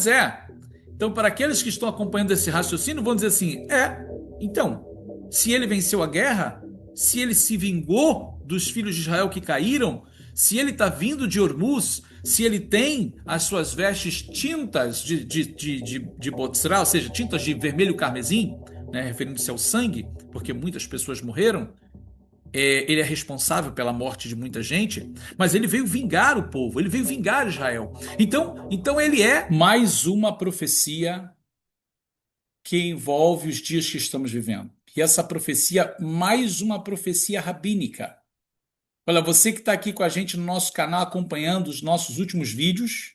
é. Então, para aqueles que estão acompanhando esse raciocínio, vão dizer assim: então, se ele venceu a guerra, se ele se vingou dos filhos de Israel que caíram, se ele está vindo de Ormuz, se ele tem as suas vestes tintas de Botzra, ou seja, tintas de vermelho carmesim, né, referindo-se ao sangue, porque muitas pessoas morreram, ele é responsável pela morte de muita gente, mas ele veio vingar o povo, ele veio vingar Israel. Então ele é mais uma profecia que envolve os dias que estamos vivendo. E essa profecia, mais uma profecia rabínica. Olha, você que está aqui com a gente no nosso canal, acompanhando os nossos últimos vídeos,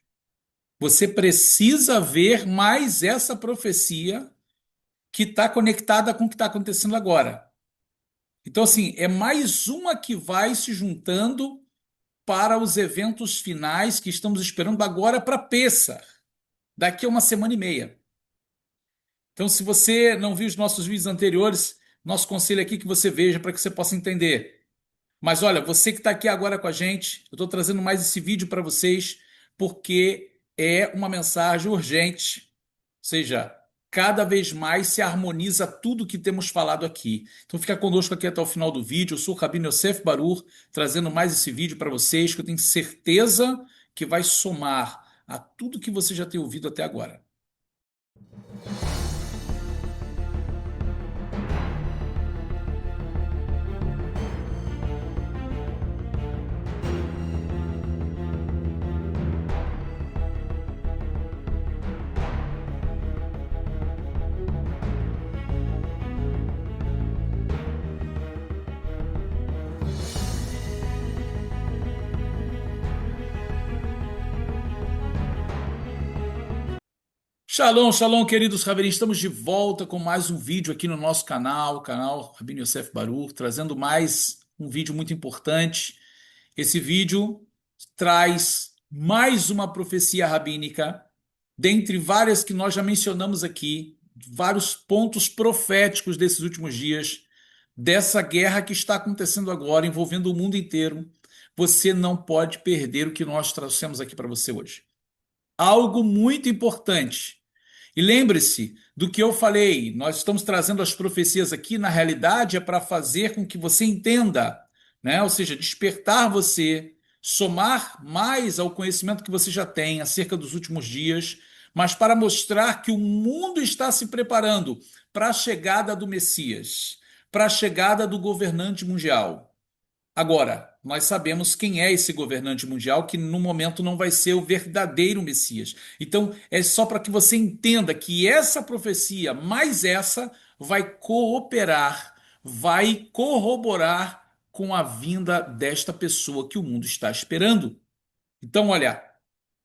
você precisa ver mais essa profecia que está conectada com o que está acontecendo agora. Então, assim, é mais uma que vai se juntando para os eventos finais que estamos esperando agora para Pêssar, daqui a uma semana e meia. Então, se você não viu os nossos vídeos anteriores, nosso conselho aqui é que você veja para que você possa entender. Mas olha, você que está aqui agora com a gente, eu estou trazendo mais esse vídeo para vocês porque é uma mensagem urgente. Ou seja, cada vez mais se harmoniza tudo que temos falado aqui. Então fica conosco aqui até o final do vídeo. Eu sou o Rabino Yosef Barur, trazendo mais esse vídeo para vocês, que eu tenho certeza que vai somar a tudo que você já tem ouvido até agora. Shalom, shalom, queridos Raverim. Estamos de volta com mais um vídeo aqui no nosso canal, o canal Rabino Yosef Barur, trazendo mais um vídeo muito importante. Esse vídeo traz mais uma profecia rabínica, dentre várias que nós já mencionamos aqui, vários pontos proféticos desses últimos dias, dessa guerra que está acontecendo agora, envolvendo o mundo inteiro. Você não pode perder o que nós trouxemos aqui para você hoje. Algo muito importante. E lembre-se do que eu falei, nós estamos trazendo as profecias aqui, na realidade, é para fazer com que você entenda, né? Ou seja, despertar você, somar mais ao conhecimento que você já tem acerca dos últimos dias, mas para mostrar que o mundo está se preparando para a chegada do Messias, para a chegada do governante mundial. Agora, nós sabemos quem é esse governante mundial, que no momento não vai ser o verdadeiro Messias. Então, é só para que você entenda que essa profecia, mais essa, vai cooperar, vai corroborar com a vinda desta pessoa que o mundo está esperando. Então, olha,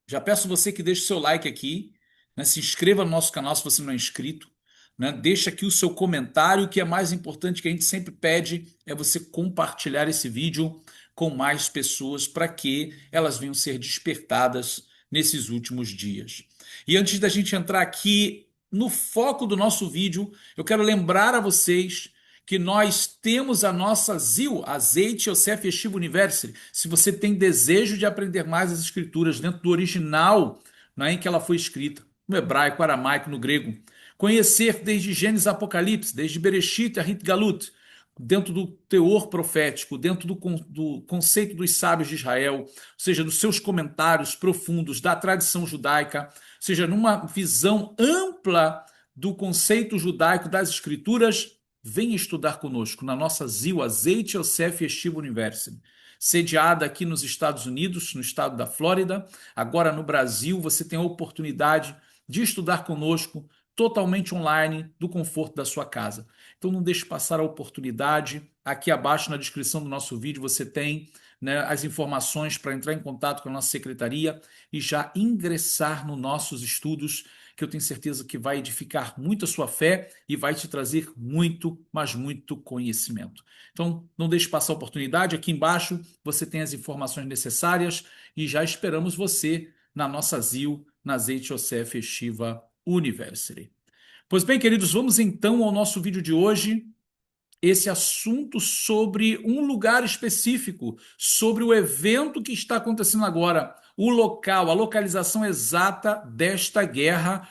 já peço você que deixe seu like aqui, né? Se inscreva no nosso canal se você não é inscrito, né? Deixa aqui o seu comentário. O que é mais importante que a gente sempre pede é você compartilhar esse vídeo com mais pessoas para que elas venham ser despertadas nesses últimos dias. E antes da gente entrar aqui no foco do nosso vídeo, eu quero lembrar a vocês que nós temos a nossa ZIL, Azeite Yosef Yeshiva University. Se você tem desejo de aprender mais as escrituras dentro do original, né, em que ela foi escrita, no hebraico, aramaico, no grego, conhecer desde Gênesis a Apocalipse, desde Bereshit a Rit Galut, dentro do teor profético, dentro do conceito dos sábios de Israel, ou seja, dos seus comentários profundos da tradição judaica, ou seja, numa visão ampla do conceito judaico das escrituras. Venha estudar conosco na nossa ZIL, Azeite Yosef Yeshiva University, sediada aqui nos Estados Unidos, no estado da Flórida. Agora no Brasil, você tem a oportunidade de estudar conosco totalmente online, do conforto da sua casa. Então não deixe passar a oportunidade. Aqui abaixo na descrição do nosso vídeo você tem, né, as informações para entrar em contato com a nossa secretaria e já ingressar nos nossos estudos, que eu tenho certeza que vai edificar muito a sua fé e vai te trazer muito, mas muito conhecimento. Então, não deixe passar a oportunidade. Aqui embaixo você tem as informações necessárias e já esperamos você na nossa ZIL, na Azeite Yosef Yeshiva University. Pois bem, queridos, vamos então ao nosso vídeo de hoje. Esse assunto sobre um lugar específico, sobre o evento que está acontecendo agora, o local, a localização exata desta guerra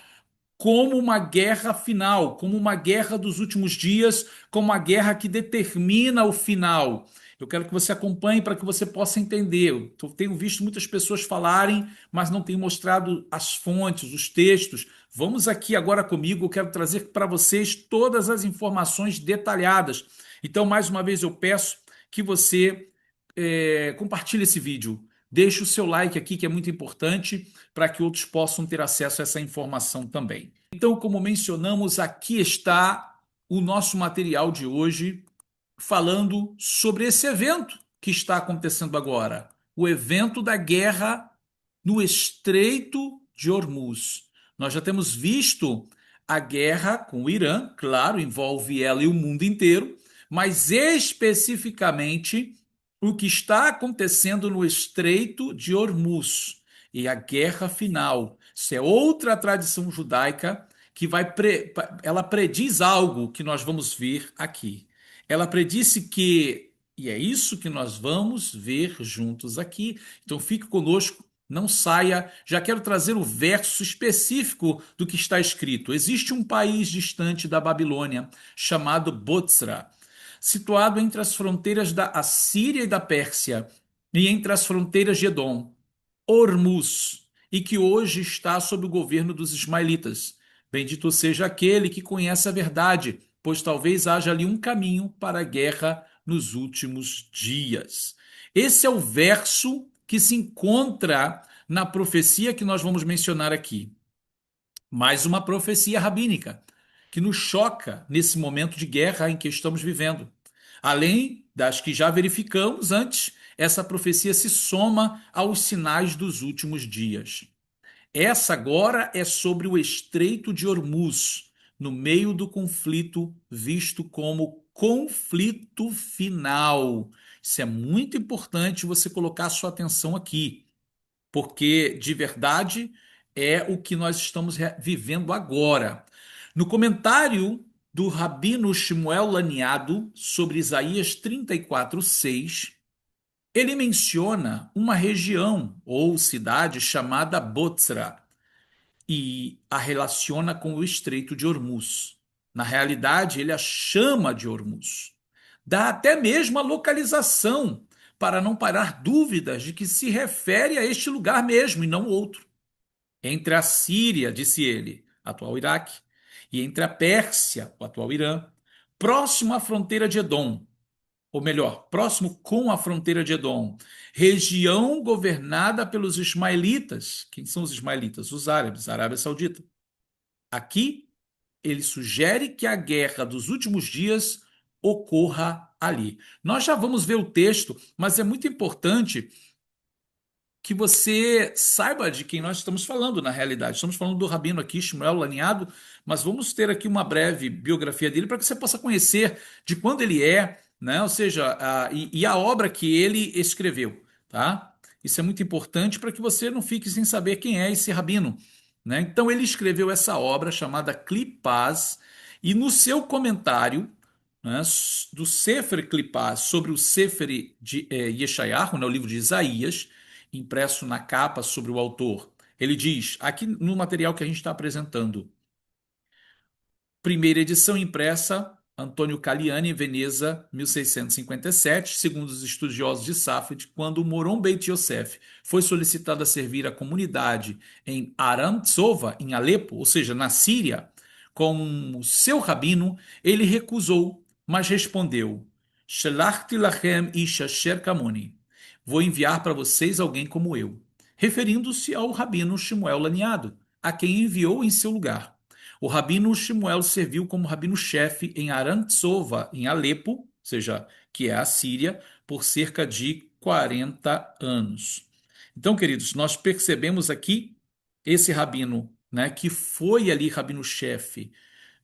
como uma guerra final, como uma guerra dos últimos dias, como uma guerra que determina o final. Eu quero que você acompanhe para que você possa entender. Eu tenho visto muitas pessoas falarem, mas não tenho mostrado as fontes, os textos. Vamos aqui agora comigo, eu quero trazer para vocês todas as informações detalhadas. Então, mais uma vez, eu peço que você compartilhe esse vídeo. Deixe o seu like aqui, que é muito importante, para que outros possam ter acesso a essa informação também. Então, como mencionamos, aqui está o nosso material de hoje, falando sobre esse evento que está acontecendo agora, o evento da guerra no Estreito de Hormuz. Nós já temos visto a guerra com o Irã, claro, envolve ela e o mundo inteiro, mas especificamente o que está acontecendo no Estreito de Hormuz e a guerra final. Isso é outra tradição judaica que ela prediz algo que nós vamos ver aqui. Ela predisse que, e é isso que nós vamos ver juntos aqui. Então fique conosco, não saia. Já quero trazer o verso específico do que está escrito. Existe um país distante da Babilônia chamado Bozra, situado entre as fronteiras da Assíria e da Pérsia e entre as fronteiras de Edom, Hormuz, e que hoje está sob o governo dos ismaelitas. Bendito seja aquele que conhece a verdade, pois talvez haja ali um caminho para a guerra nos últimos dias. Esse é o verso que se encontra na profecia que nós vamos mencionar aqui. Mais uma profecia rabínica que nos choca nesse momento de guerra em que estamos vivendo. Além das que já verificamos antes, essa profecia se soma aos sinais dos últimos dias. Essa agora é sobre o Estreito de Hormuz, no meio do conflito, visto como conflito final. Isso é muito importante você colocar sua atenção aqui, porque de verdade é o que nós estamos vivendo agora. No comentário do Rabino Shmuel Laniado sobre Isaías 34:6, ele menciona uma região ou cidade chamada Bozra e a relaciona com o Estreito de Hormuz. Na realidade, ele a chama de Hormuz. Dá até mesmo a localização, para não parar dúvidas de que se refere a este lugar mesmo e não outro. Entre a Síria, disse ele, atual Iraque, e entre a Pérsia, o atual Irã, próximo à fronteira de Edom, ou melhor, próximo com a fronteira de Edom, região governada pelos ismaelitas. Quem são os ismaelitas? Os árabes, a Arábia Saudita. Aqui, ele sugere que a guerra dos últimos dias ocorra ali. Nós já vamos ver o texto, mas é muito importante que você saiba de quem nós estamos falando na realidade. Estamos falando do rabino aqui, Shmuel Laniado, mas vamos ter aqui uma breve biografia dele para que você possa conhecer de quando ele é, né? Ou seja, e a obra que ele escreveu, tá? Isso é muito importante para que você não fique sem saber quem é esse rabino, né? Então ele escreveu essa obra chamada Clipaz e no seu comentário, né, do Sefer Clipaz sobre o Sefer de Yeshayahu, né, o livro de Isaías, impresso na capa sobre o autor. Ele diz, aqui no material que a gente está apresentando, primeira edição impressa, Antônio Caliani, Veneza, 1657, segundo os estudiosos de Safed, quando Moron Beit Yosef foi solicitado a servir a comunidade em Aram Tzova, em Alepo, ou seja, na Síria, como seu rabino, ele recusou, mas respondeu: Shelachti lachem ish asher kamoni. Vou enviar para vocês alguém como eu, referindo-se ao rabino Shmuel Laniado, a quem enviou em seu lugar. O rabino Shmuel serviu como rabino-chefe em Arantzova, em Alepo, ou seja, que é a Síria, por cerca de 40 anos. Então, queridos, nós percebemos aqui esse rabino, né, que foi ali rabino-chefe,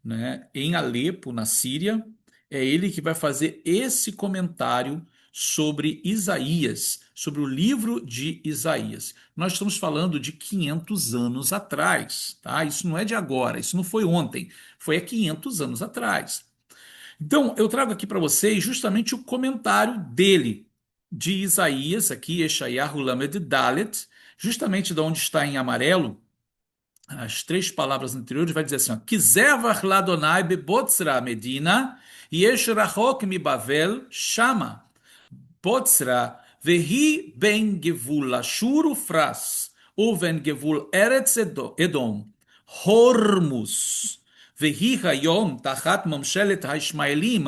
né, em Alepo, na Síria, é ele que vai fazer esse comentário sobre Isaías, sobre o livro de Isaías. Nós estamos falando de 500 anos atrás, tá? Isso não é de agora, isso não foi ontem, foi há 500 anos atrás. Então, eu trago aqui para vocês justamente o comentário dele, de Isaías, aqui, Yeshayahu Lamed Dalet, justamente de onde está em amarelo, as três palavras anteriores, vai dizer assim: Kizevach ladonai bebotzra medina, yesh rachok mi Bavel shama. Botzra, vehi ben gevul Ashur ufras, uven gevul Eretz Edom, Hormus, vehi hayom tachat mamshelet haishmaelim,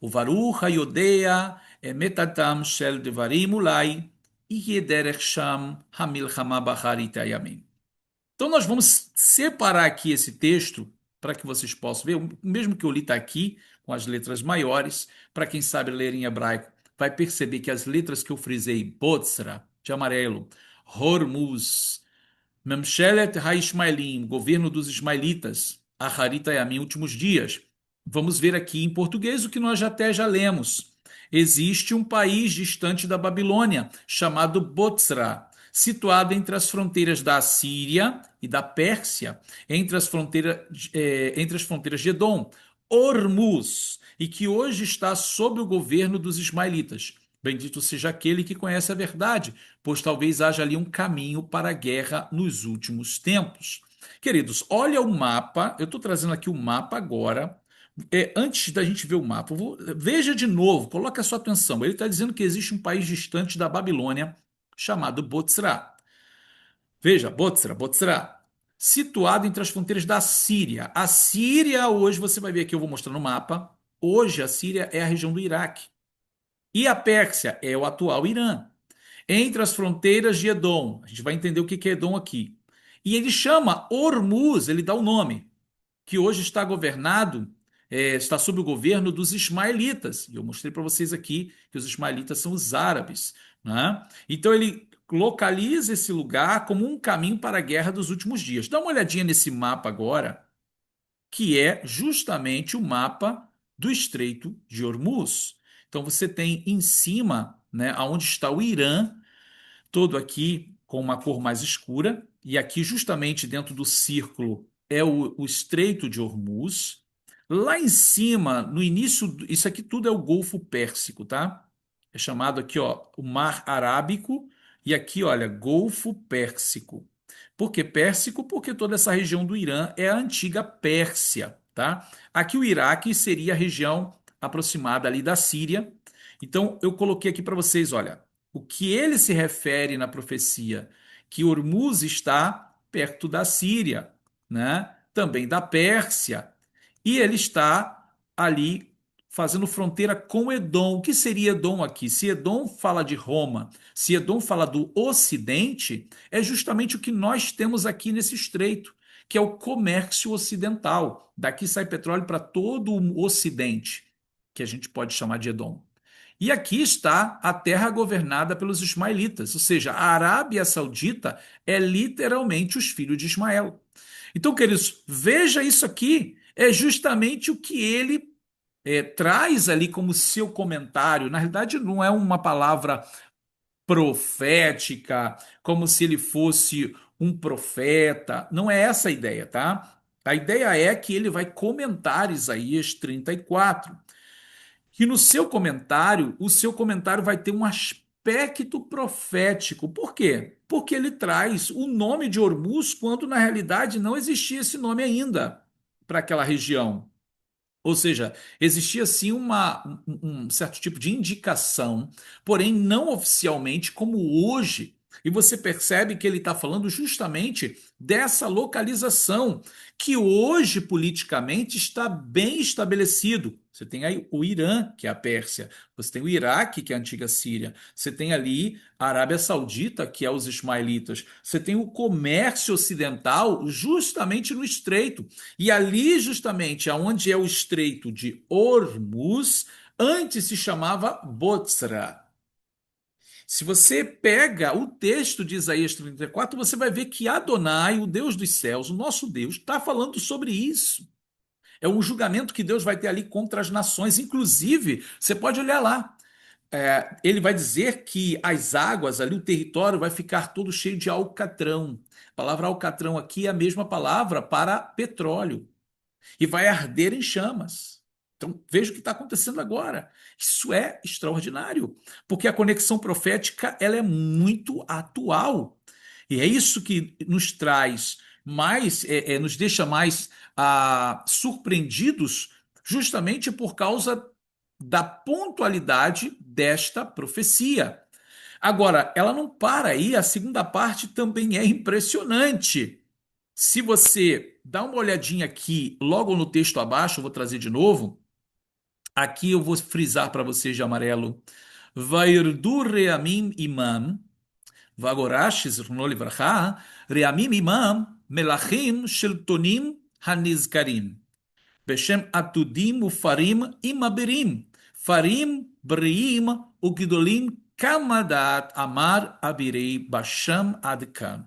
uvaruch hayodea emetatam shel devarim ulai, yeh derech sham hamilchama bacharit hayamim. Então, nós vamos separar aqui esse texto para que vocês possam ver. O mesmo que eu li está aqui, com as letras maiores. Para quem sabe ler em hebraico, vai perceber que as letras que eu frisei, Botzra, de amarelo, Hormuz, Memshelet HaIshmaelim, governo dos Ismaelitas, Aharit Hayamim, últimos dias. Vamos ver aqui em português o que nós até já lemos. Existe um país distante da Babilônia, chamado Botzra, situado entre as fronteiras da Assíria e da Pérsia, entre as fronteiras de Edom, Hormuz, e que hoje está sob o governo dos ismaelitas. Bendito seja aquele que conhece a verdade, pois talvez haja ali um caminho para a guerra nos últimos tempos. Queridos, olha o mapa, eu estou trazendo aqui o mapa agora. Antes da gente ver o mapa, veja de novo, coloque a sua atenção. Ele está dizendo que existe um país distante da Babilônia chamado Botzra. Veja, Botzra, situado entre as fronteiras da Síria. A Síria, hoje, você vai ver aqui, eu vou mostrar no mapa. Hoje, a Síria é a região do Iraque. E a Pérsia é o atual Irã. Entre as fronteiras de Edom, a gente vai entender o que é Edom aqui. E ele chama Hormuz, ele dá o nome, que hoje está governado, está sob o governo dos ismaelitas. E eu mostrei para vocês aqui que os ismaelitas são os árabes, né? Então ele localiza esse lugar como um caminho para a guerra dos últimos dias. Dá uma olhadinha nesse mapa agora, que é justamente o mapa do Estreito de Hormuz. Então você tem em cima, né, onde está o Irã, todo aqui com uma cor mais escura, e aqui justamente dentro do círculo é o Estreito de Hormuz. Lá em cima, no início, isso aqui tudo é o Golfo Pérsico, tá? É chamado aqui, ó, o Mar Arábico, e aqui, olha, Golfo Pérsico. Por que Pérsico? Porque toda essa região do Irã é a antiga Pérsia, tá? Aqui o Iraque seria a região aproximada ali da Síria. Então, eu coloquei aqui para vocês, olha, o que ele se refere na profecia, que Hormuz está perto da Síria, né? Também da Pérsia, e ele está ali fazendo fronteira com Edom. O que seria Edom aqui? Se Edom fala de Roma, se Edom fala do Ocidente, é justamente o que nós temos aqui nesse estreito, que é o comércio ocidental. Daqui sai petróleo para todo o Ocidente, que a gente pode chamar de Edom. E aqui está a terra governada pelos ismaelitas, ou seja, a Arábia Saudita é literalmente os filhos de Ismael. Então, queridos, veja isso aqui, é justamente o que ele traz ali como seu comentário. Na realidade, não é uma palavra profética, como se ele fosse um profeta. Não é essa a ideia, tá? A ideia é que ele vai comentar Isaías 34. E no seu comentário, o seu comentário vai ter um aspecto profético. Por quê? Porque ele traz o nome de Hormuz quando na realidade não existia esse nome ainda para aquela região. Ou seja, existia sim um certo tipo de indicação, porém não oficialmente como hoje. E você percebe que ele está falando justamente dessa localização, que hoje politicamente está bem estabelecido. Você tem aí o Irã, que é a Pérsia, você tem o Iraque, que é a antiga Síria, você tem ali a Arábia Saudita, que é os ismaelitas, você tem o comércio ocidental justamente no estreito. E ali, justamente, aonde é o estreito de Hormuz, antes se chamava Botzra. Se você pega o texto de Isaías 34, você vai ver que Adonai, o Deus dos céus, o nosso Deus, está falando sobre isso. É um julgamento que Deus vai ter ali contra as nações. Inclusive, você pode olhar lá. Ele vai dizer que as águas ali, o território, vai ficar todo cheio de alcatrão. A palavra alcatrão aqui é a mesma palavra para petróleo e vai arder em chamas. Então, veja o que está acontecendo agora. Isso é extraordinário, porque a conexão profética ela é muito atual. E é isso que nos traz mais, nos deixa mais surpreendidos, justamente por causa da pontualidade desta profecia. Agora, ela não para aí, a segunda parte também é impressionante. Se você dá uma olhadinha aqui, logo no texto abaixo, eu vou trazer de novo. Aqui eu vou frisar para vocês de amarelo. Vairdu reamim imam, vagorash zirno livracha, reamim imam, melachim sheltonim hanizkarim. Beshem atudim ufarim imaberim. Farim breim ugidolim kamadat amar abirei basham adkan.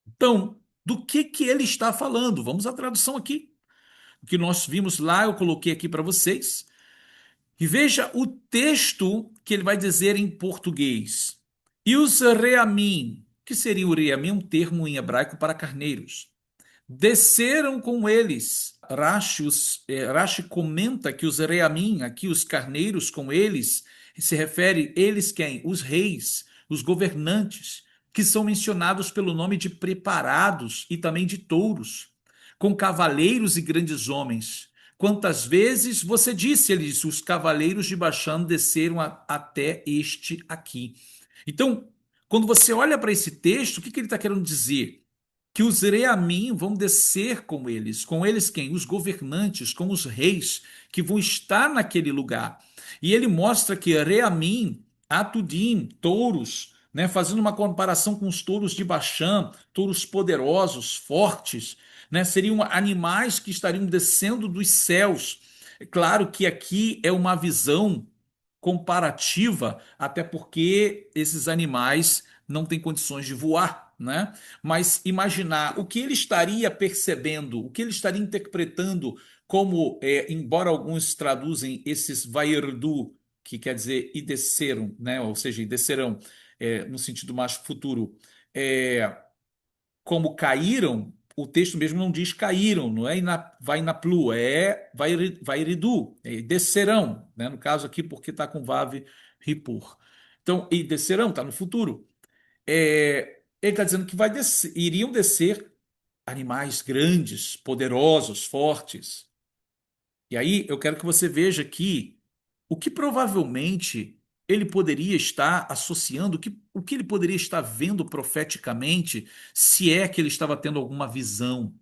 Então, do que ele está falando? Vamos à tradução aqui. O que nós vimos lá, eu coloquei aqui para vocês. E veja o texto que ele vai dizer em português. E os reamim, que seria o reamim, um termo em hebraico para carneiros. Desceram com eles. Rashi comenta que os reamim, aqui os carneiros com eles, se refere eles quem? Os reis, os governantes, que são mencionados pelo nome de preparados e também de touros, com cavaleiros e grandes homens. Quantas vezes você disse, ele disse, os cavaleiros de Baxã desceram até este aqui. Então, quando você olha para esse texto, o que ele está querendo dizer? Que os Reamim vão descer com eles quem? Os governantes, com os reis que vão estar naquele lugar. E ele mostra que Reamim, Atudim, touros, né, fazendo uma comparação com os touros de Baxã, touros poderosos, fortes, né, seriam animais que estariam descendo dos céus. É claro que aqui é uma visão comparativa, até porque esses animais não têm condições de voar, né? Mas imaginar o que ele estaria percebendo, o que ele estaria interpretando como, embora alguns traduzem esses vairdu, que quer dizer e desceram, né? Ou seja, e descerão, no sentido mais futuro, é, como caíram, o texto mesmo não diz caíram, não é vai na plu, vai iridu, descerão, né? No caso aqui, porque está com Vav Ripur. Então, e descerão, está no futuro. Ele está dizendo que iriam descer animais grandes, poderosos, fortes. E aí eu quero que você veja aqui o que provavelmente ele poderia estar associando, o que ele poderia estar vendo profeticamente, se é que ele estava tendo alguma visão,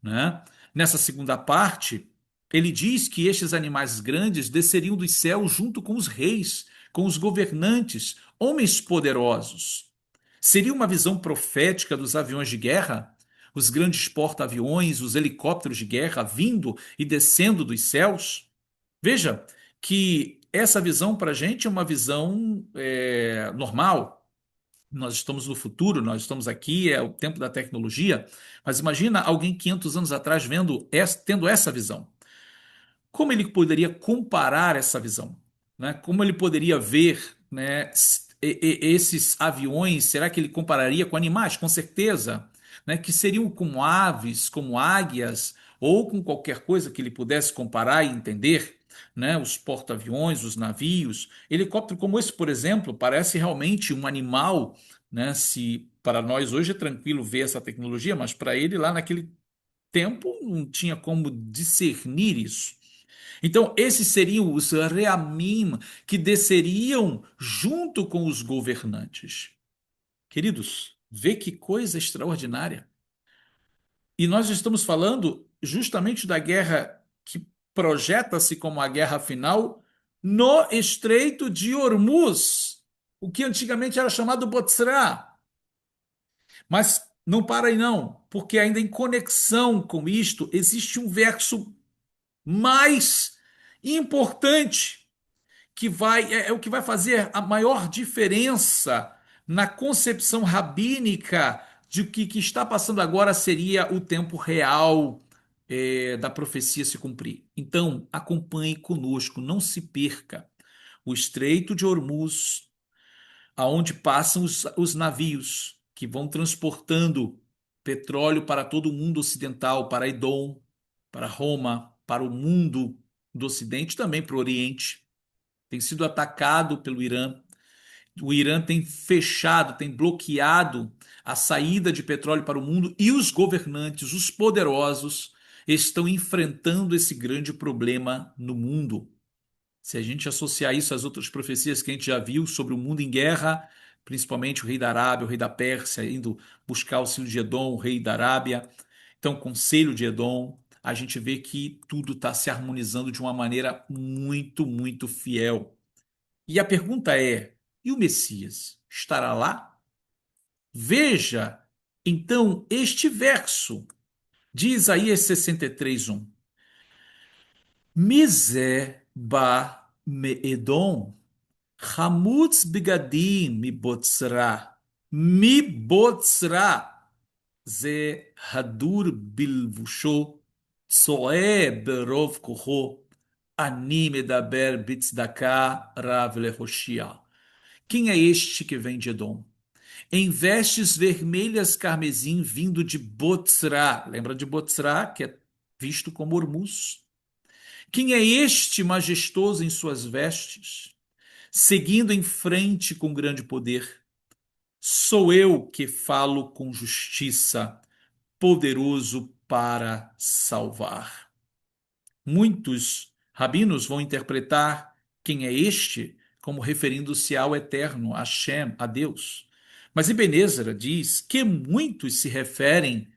né? Nessa segunda parte, ele diz que estes animais grandes desceriam dos céus junto com os reis, com os governantes, homens poderosos. Seria uma visão profética dos aviões de guerra? Os grandes porta-aviões, os helicópteros de guerra vindo e descendo dos céus? Veja que essa visão para a gente é uma visão normal. Nós estamos no futuro, nós estamos aqui, é o tempo da tecnologia, mas imagina alguém 500 anos atrás tendo essa visão. Como ele poderia comparar essa visão, né? Como ele poderia ver, né, esses aviões? Será que ele compararia com animais? Com certeza, né, que seriam como aves, como águias, ou com qualquer coisa que ele pudesse comparar e entender, né? Os porta-aviões, os navios. Helicóptero como esse, por exemplo, parece realmente um animal, né? Se para nós hoje é tranquilo ver essa tecnologia, mas para ele lá naquele tempo não tinha como discernir isso. Então, esses seriam os Reamim que desceriam junto com os governantes. Queridos, vê que coisa extraordinária. E nós estamos falando justamente da guerra que projeta-se como a guerra final no Estreito de Hormuz, o que antigamente era chamado Botsra. Mas não para aí não, porque ainda em conexão com isto existe um verso mais importante que é o que vai fazer a maior diferença na concepção rabínica de que está passando agora seria o tempo real da profecia se cumprir. Então, acompanhe conosco, não se perca. O Estreito de Hormuz, aonde passam os navios que vão transportando petróleo para todo o mundo ocidental, para Edom, para Roma, para o mundo do Ocidente, também para o Oriente. Tem sido atacado pelo Irã. O Irã tem fechado, tem bloqueado a saída de petróleo para o mundo e os governantes, os poderosos, estão enfrentando esse grande problema no mundo. Se a gente associar isso às outras profecias que a gente já viu sobre o mundo em guerra, principalmente o rei da Arábia, o rei da Pérsia, indo buscar o auxílio de Edom, o rei da Arábia, então o conselho de Edom, a gente vê que tudo está se harmonizando de uma maneira muito, muito fiel. E a pergunta é: e o Messias estará lá? Veja, então, este verso de Isaías 63:1. Mizé ba me-edom, Hamutz bigadim mi botzra ze hadur bilvusho, tsoe berov koho, ani medaber bitzdaka rav lehoshia. Quem é este que vem de Edom? Em vestes vermelhas carmesim vindo de Botzra. Lembra de Botzra, que é visto como Ormuz? Quem é este majestoso em suas vestes, seguindo em frente com grande poder? Sou eu que falo com justiça, poderoso para salvar. Muitos rabinos vão interpretar quem é este como referindo-se ao Eterno, a Shem, a Deus. Mas Ibn Ezra diz que muitos se referem,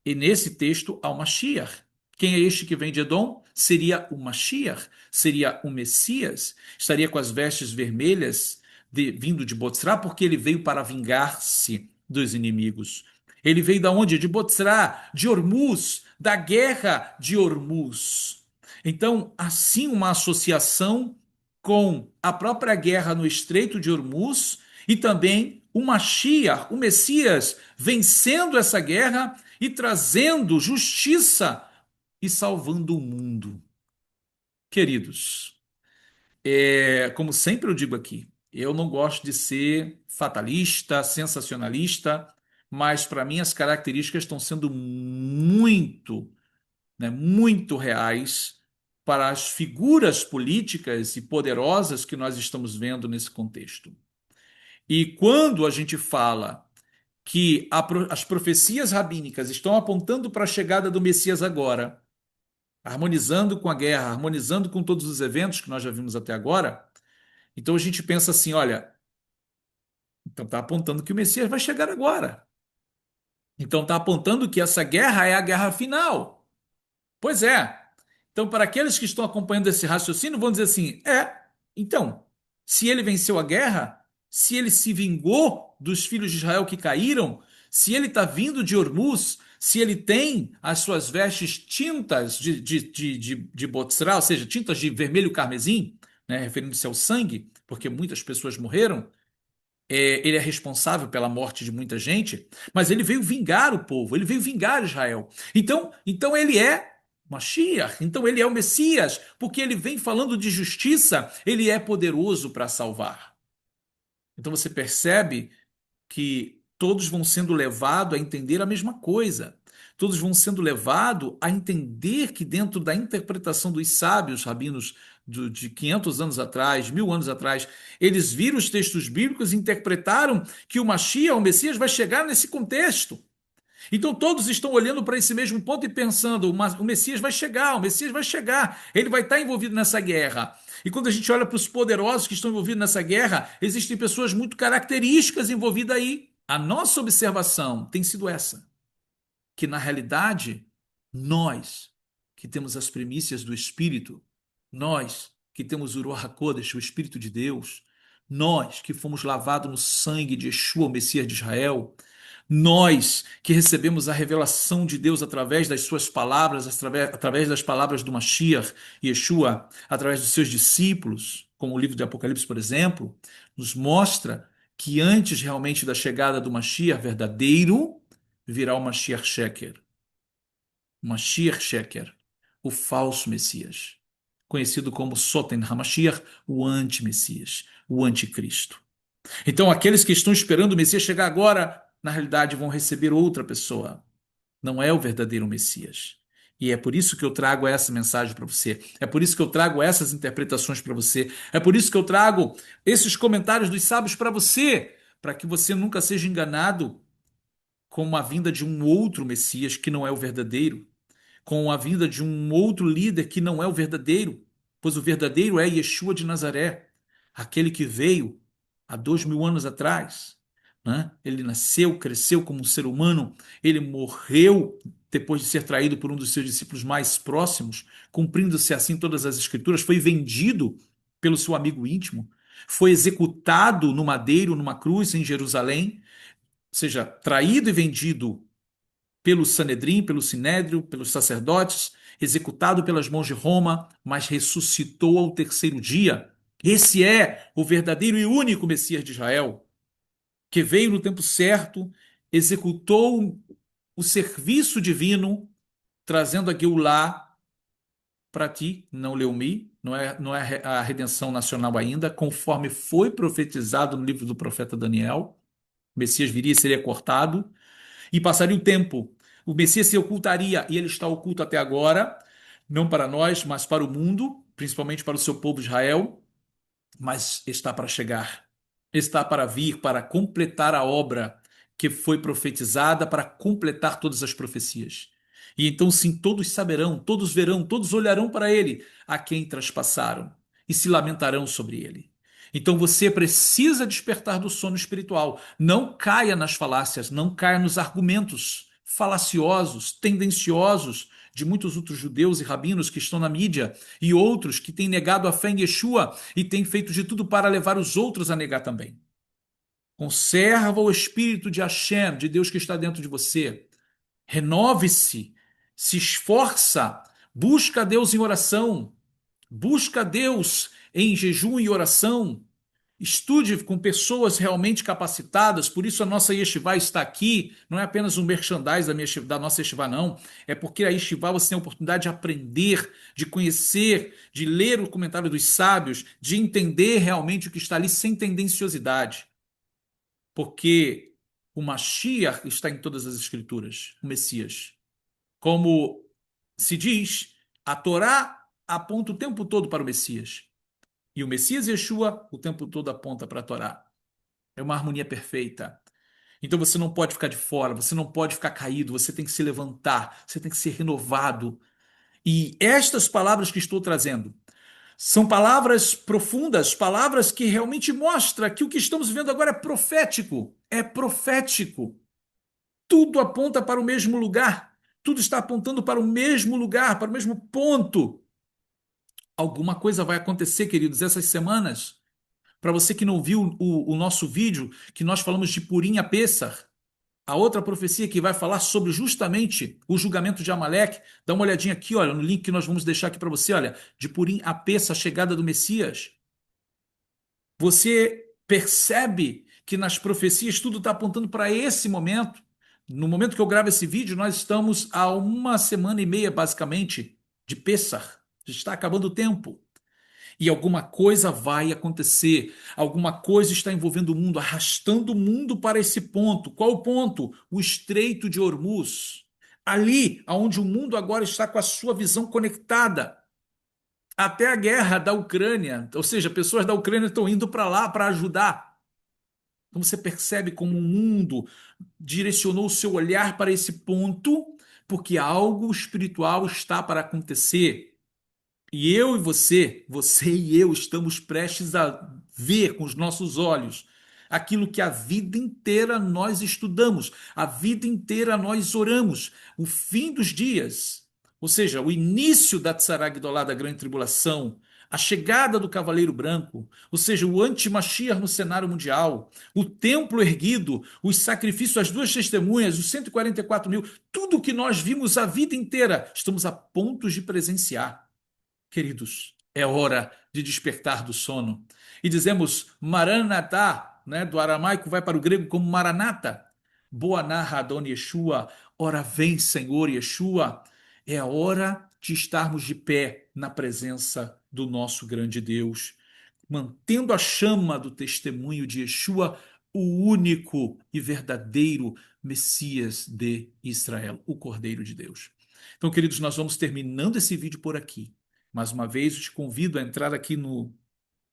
e nesse texto, ao Mashiach. Quem é este que vem de Edom? Seria o Mashiach, seria o Messias, estaria com as vestes vermelhas vindo de Botzra, porque ele veio para vingar-se dos inimigos. Ele veio da onde? De Botzra, de Ormuz, da guerra de Ormuz. Então, assim, uma associação com a própria guerra no Estreito de Ormuz e também o Mashiach, o Messias, vencendo essa guerra e trazendo justiça e salvando o mundo. Queridos, como sempre eu digo aqui, eu não gosto de ser fatalista, sensacionalista, mas para mim as características estão sendo muito, né, muito reais para as figuras políticas e poderosas que nós estamos vendo nesse contexto. E quando a gente fala que as profecias rabínicas estão apontando para a chegada do Messias agora, harmonizando com a guerra, harmonizando com todos os eventos que nós já vimos até agora, então a gente pensa assim, olha, então está apontando que o Messias vai chegar agora. Então está apontando que essa guerra é a guerra final. Pois é. Então, para aqueles que estão acompanhando esse raciocínio, vão dizer assim: então, se ele venceu a guerra, se ele se vingou dos filhos de Israel que caíram, se ele está vindo de Ormuz, se ele tem as suas vestes tintas de Botzra, ou seja, tintas de vermelho carmesim, né, referindo-se ao sangue, porque muitas pessoas morreram, ele é responsável pela morte de muita gente, mas ele veio vingar o povo, ele veio vingar Israel. Então ele é Mashiach, então ele é o Messias, porque ele vem falando de justiça, ele é poderoso para salvar. Então você percebe que todos vão sendo levados a entender a mesma coisa. Todos vão sendo levados a entender que dentro da interpretação dos sábios rabinos de 500 anos atrás, 1000 anos atrás, eles viram os textos bíblicos e interpretaram que o Mashiach, o Messias, vai chegar nesse contexto. Então todos estão olhando para esse mesmo ponto e pensando: o Messias vai chegar, o Messias vai chegar, ele vai estar envolvido nessa guerra. E quando a gente olha para os poderosos que estão envolvidos nessa guerra, existem pessoas muito características envolvidas aí. A nossa observação tem sido essa, que na realidade, nós que temos as primícias do Espírito, nós que temos o Ruach HaKodesh, o Espírito de Deus, nós que fomos lavados no sangue de Yeshua, o Messias de Israel, nós que recebemos a revelação de Deus através das suas palavras, através das palavras do Mashiach, Yeshua, através dos seus discípulos, como o livro de Apocalipse, por exemplo, nos mostra que antes realmente da chegada do Mashiach verdadeiro, virá o Mashiach Sheker. O Mashiach Sheker, o falso Messias, conhecido como Soten HaMashiach, o anti-Messias, o anticristo. Então, aqueles que estão esperando o Messias chegar agora, na realidade, vão receber outra pessoa. Não é o verdadeiro Messias. E é por isso que eu trago essa mensagem para você. É por isso que eu trago essas interpretações para você. É por isso que eu trago esses comentários dos sábios para você, para que você nunca seja enganado com a vinda de um outro Messias que não é o verdadeiro, com a vinda de um outro líder que não é o verdadeiro, pois o verdadeiro é Yeshua de Nazaré, aquele que veio há 2000 anos atrás, né? Ele nasceu, cresceu como um ser humano, ele morreu depois de ser traído por um dos seus discípulos mais próximos, cumprindo-se assim todas as escrituras, foi vendido pelo seu amigo íntimo, foi executado no madeiro, numa cruz em Jerusalém, ou seja, traído e vendido pelo Sanedrim, pelo Sinédrio, pelos sacerdotes, executado pelas mãos de Roma, mas ressuscitou ao terceiro dia. Esse é o verdadeiro e único Messias de Israel, que veio no tempo certo, executou o serviço divino, trazendo a Geulah para ti, não Leumi, não é a redenção nacional ainda, conforme foi profetizado no livro do profeta Daniel. O Messias viria e seria cortado, e passaria o tempo. O Messias se ocultaria, e ele está oculto até agora, não para nós, mas para o mundo, principalmente para o seu povo Israel, mas está para chegar, está para vir, para completar a obra que foi profetizada, para completar todas as profecias. E então, sim, todos saberão, todos verão, todos olharão para ele, a quem traspassaram, e se lamentarão sobre ele. Então você precisa despertar do sono espiritual. Não caia nas falácias, não caia nos argumentos falaciosos, tendenciosos de muitos outros judeus e rabinos que estão na mídia e outros que têm negado a fé em Yeshua e têm feito de tudo para levar os outros a negar também. Conserva o espírito de Hashem, de Deus que está dentro de você. Renove-se, se esforça, busca Deus em oração, busca Deus em jejum e oração. Estude com pessoas realmente capacitadas, por isso a nossa Yeshiva está aqui, não é apenas um merchandise da nossa Yeshiva, não. É porque a Yeshiva você tem a oportunidade de aprender, de conhecer, de ler o comentário dos sábios, de entender realmente o que está ali sem tendenciosidade. Porque o Mashiach está em todas as escrituras, o Messias. Como se diz, a Torá aponta o tempo todo para o Messias. E o Messias Yeshua o tempo todo aponta para a Torá. É uma harmonia perfeita. Então você não pode ficar de fora, você não pode ficar caído, você tem que se levantar, você tem que ser renovado. E estas palavras que estou trazendo são palavras profundas, palavras que realmente mostram que o que estamos vivendo agora é profético. É profético. Tudo aponta para o mesmo lugar. Tudo está apontando para o mesmo lugar, para o mesmo ponto. Alguma coisa vai acontecer, queridos, essas semanas. Para você que não viu o nosso vídeo, que nós falamos de Purim a Pêssar, a outra profecia que vai falar sobre justamente o julgamento de Amaleque, dá uma olhadinha aqui, olha, no link que nós vamos deixar aqui para você, olha, de Purim a Pêssar, a chegada do Messias. Você percebe que nas profecias tudo está apontando para esse momento. No momento que eu gravo esse vídeo, nós estamos há 1 semana e meia, basicamente, de Pêssar. Está acabando o tempo. E alguma coisa vai acontecer, alguma coisa está envolvendo o mundo, arrastando o mundo para esse ponto. Qual o ponto? O Estreito de Hormuz. Ali, onde o mundo agora está com a sua visão conectada. Até a guerra da Ucrânia, ou seja, pessoas da Ucrânia estão indo para lá para ajudar. Então você percebe como o mundo direcionou o seu olhar para esse ponto, porque algo espiritual está para acontecer. E eu e você e eu estamos prestes a ver com os nossos olhos aquilo que a vida inteira nós estudamos, a vida inteira nós oramos, o fim dos dias, ou seja, o início da Tzara Gdolá, da grande tribulação, a chegada do Cavaleiro Branco, ou seja, o anti-Mashiach no cenário mundial, o templo erguido, os sacrifícios, as duas testemunhas, os 144 mil, tudo que nós vimos a vida inteira, estamos a pontos de presenciar. Queridos, é hora de despertar do sono. E dizemos Maranatá, né, do aramaico vai para o grego como Maranata. Boanah Adon Yeshua, ora vem Senhor Yeshua. É a hora de estarmos de pé na presença do nosso grande Deus, mantendo a chama do testemunho de Yeshua, o único e verdadeiro Messias de Israel, o Cordeiro de Deus. Então, queridos, nós vamos terminando esse vídeo por aqui. Mais uma vez, eu te convido a entrar aqui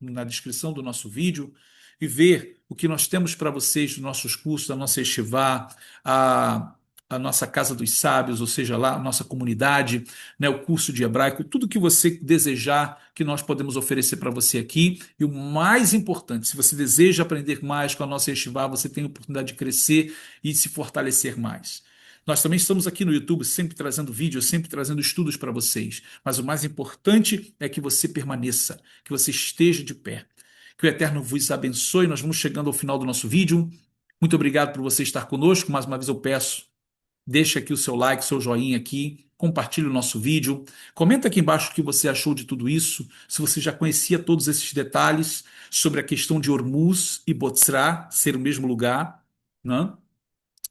na descrição do nosso vídeo e ver o que nós temos para vocês dos nossos cursos, da nossa Yeshivá, a, a nossa Casa dos Sábios, ou seja, lá a nossa comunidade, né, o curso de hebraico, tudo que você desejar que nós podemos oferecer para você aqui. E o mais importante, se você deseja aprender mais com a nossa Yeshivá, você tem a oportunidade de crescer e se fortalecer mais. Nós também estamos aqui no YouTube sempre trazendo vídeos, sempre trazendo estudos para vocês. Mas o mais importante é que você permaneça, que você esteja de pé. Que o Eterno vos abençoe. Nós vamos chegando ao final do nosso vídeo. Muito obrigado por você estar conosco. Mais uma vez eu peço, deixa aqui o seu like, o seu joinha aqui, compartilhe o nosso vídeo. Comenta aqui embaixo o que você achou de tudo isso, se você já conhecia todos esses detalhes sobre a questão de Hormuz e Botzra ser o mesmo lugar, né?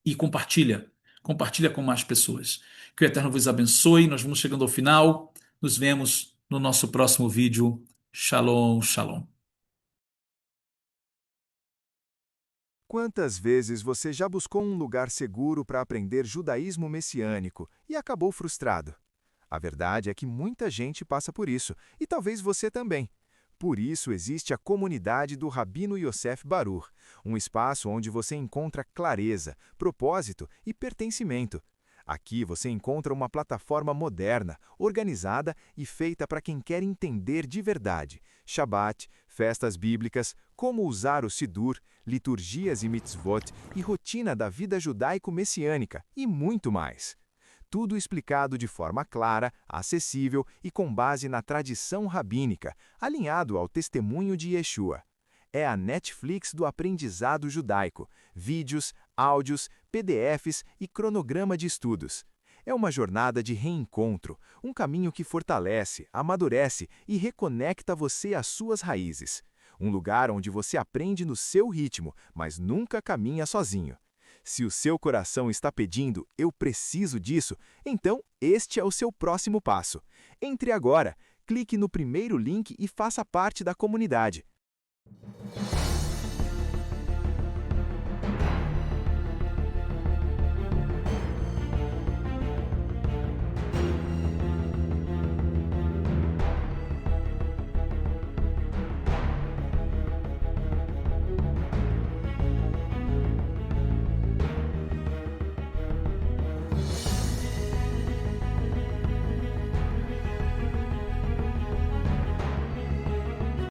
E compartilha. Compartilha com mais pessoas. Que o Eterno vos abençoe. Nós vamos chegando ao final. Nos vemos no nosso próximo vídeo. Shalom, shalom. Quantas vezes você já buscou um lugar seguro para aprender judaísmo messiânico e acabou frustrado? A verdade é que muita gente passa por isso, e talvez você também. Por isso existe a comunidade do Rabino Yosef Barur, um espaço onde você encontra clareza, propósito e pertencimento. Aqui você encontra uma plataforma moderna, organizada e feita para quem quer entender de verdade Shabat, festas bíblicas, como usar o Sidur, liturgias e mitzvot e rotina da vida judaico-messiânica e muito mais. Tudo explicado de forma clara, acessível e com base na tradição rabínica, alinhado ao testemunho de Yeshua. É a Netflix do aprendizado judaico, vídeos, áudios, PDFs e cronograma de estudos. É uma jornada de reencontro, um caminho que fortalece, amadurece e reconecta você às suas raízes. Um lugar onde você aprende no seu ritmo, mas nunca caminha sozinho. Se o seu coração está pedindo, eu preciso disso, então este é o seu próximo passo. Entre agora, clique no primeiro link e faça parte da comunidade.